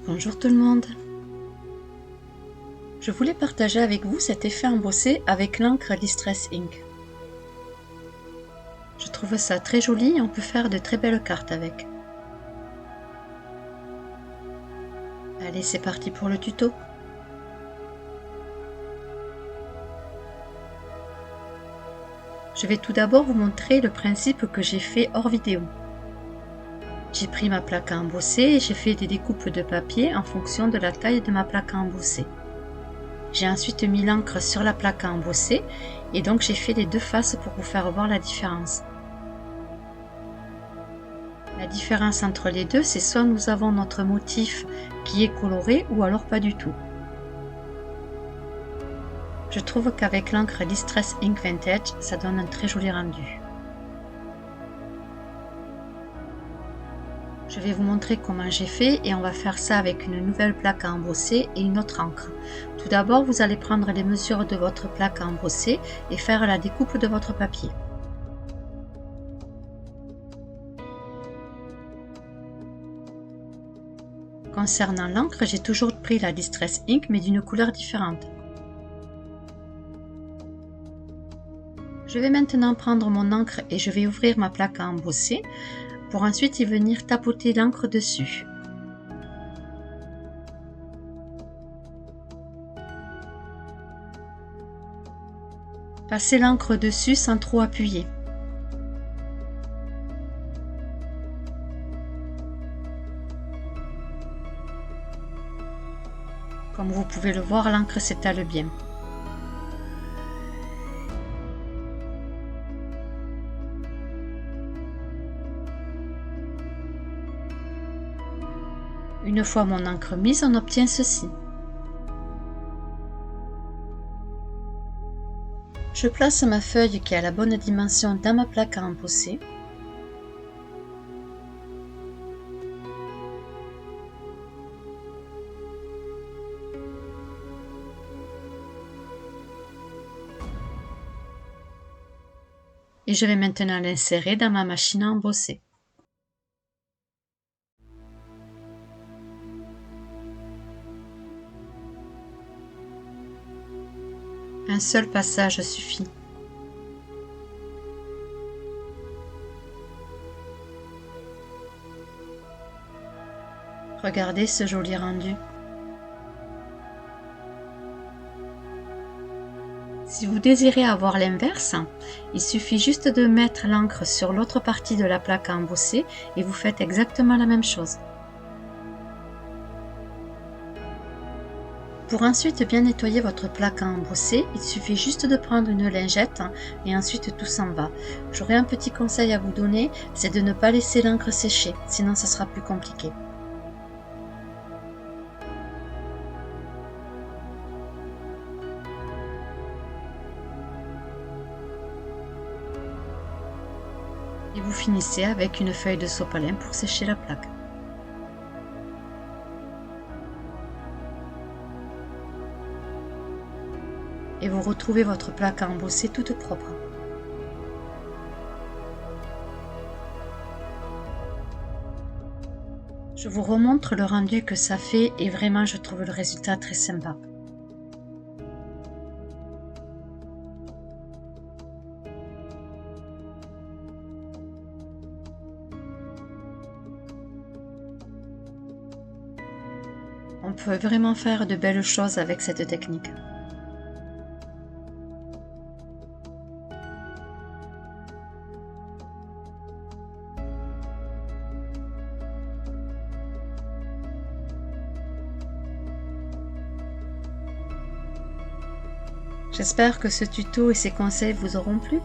Bonjour tout le monde. Je voulais partager avec vous cet effet embossé avec l'encre Distress Ink. Je trouve ça très joli et on peut faire de très belles cartes avec. Allez, c'est parti pour le tuto. Je vais tout d'abord vous montrer le principe que j'ai fait hors vidéo. J'ai pris ma plaque à embosser et j'ai fait des découpes de papier en fonction de la taille de ma plaque à embosser. J'ai ensuite mis l'encre sur la plaque à embosser et donc j'ai fait les deux faces pour vous faire voir la différence. La différence entre les deux, c'est soit nous avons notre motif qui est coloré ou alors pas du tout. Je trouve qu'avec l'encre Distress Ink Vintage, ça donne un très joli rendu. Je vais vous montrer comment j'ai fait et on va faire ça avec une nouvelle plaque à embosser et une autre encre. Tout d'abord, vous allez prendre les mesures de votre plaque à embosser et faire la découpe de votre papier. Concernant l'encre, j'ai toujours pris la Distress Ink mais d'une couleur différente. Je vais maintenant prendre mon encre et je vais ouvrir ma plaque à embosser pour ensuite y venir tapoter l'encre dessus. Passez l'encre dessus sans trop appuyer. Comme vous pouvez le voir, l'encre s'étale bien. Une fois mon encre mise, on obtient ceci. Je place ma feuille qui a la bonne dimension dans ma plaque à embosser. Et je vais maintenant l'insérer dans ma machine à embosser. Un seul passage suffit. Regardez ce joli rendu. Si vous désirez avoir l'inverse, il suffit juste de mettre l'encre sur l'autre partie de la plaque à embosser et vous faites exactement la même chose. Pour ensuite bien nettoyer votre plaque à embosser, il suffit juste de prendre une lingette et ensuite tout s'en va. J'aurais un petit conseil à vous donner, c'est de ne pas laisser l'encre sécher, sinon ça sera plus compliqué. Et vous finissez avec une feuille de sopalin pour sécher la plaque. Et vous retrouvez votre plaque à embosser toute propre. Je vous remontre le rendu que ça fait et vraiment je trouve le résultat très sympa. On peut vraiment faire de belles choses avec cette technique. J'espère que ce tuto et ces conseils vous auront plu.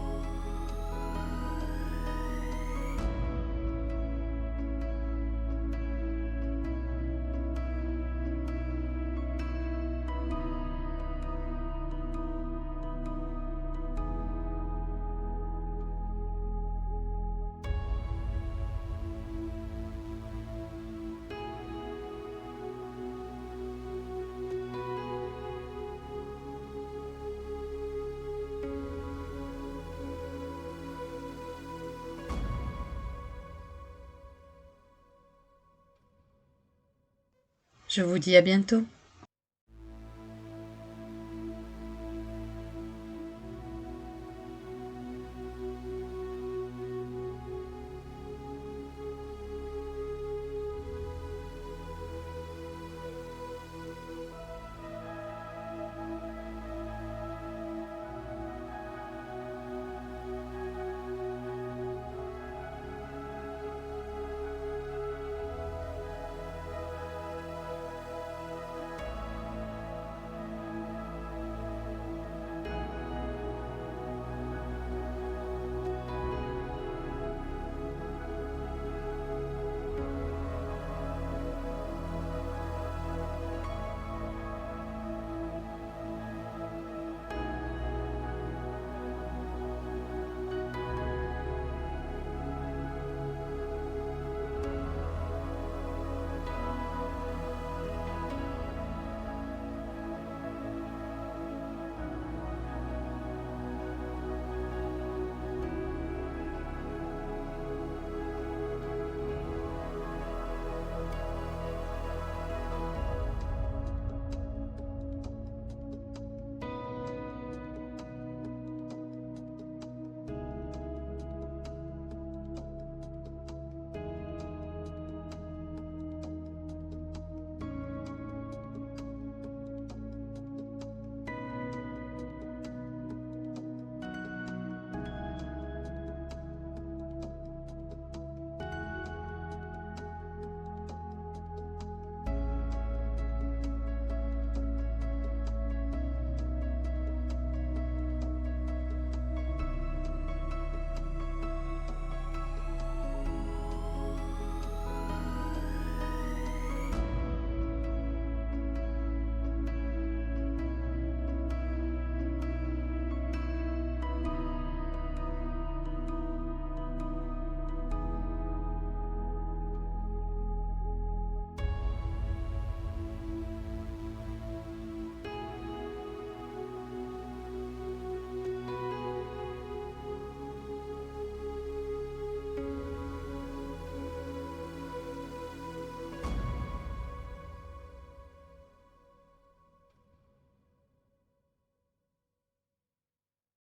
Je vous dis à bientôt.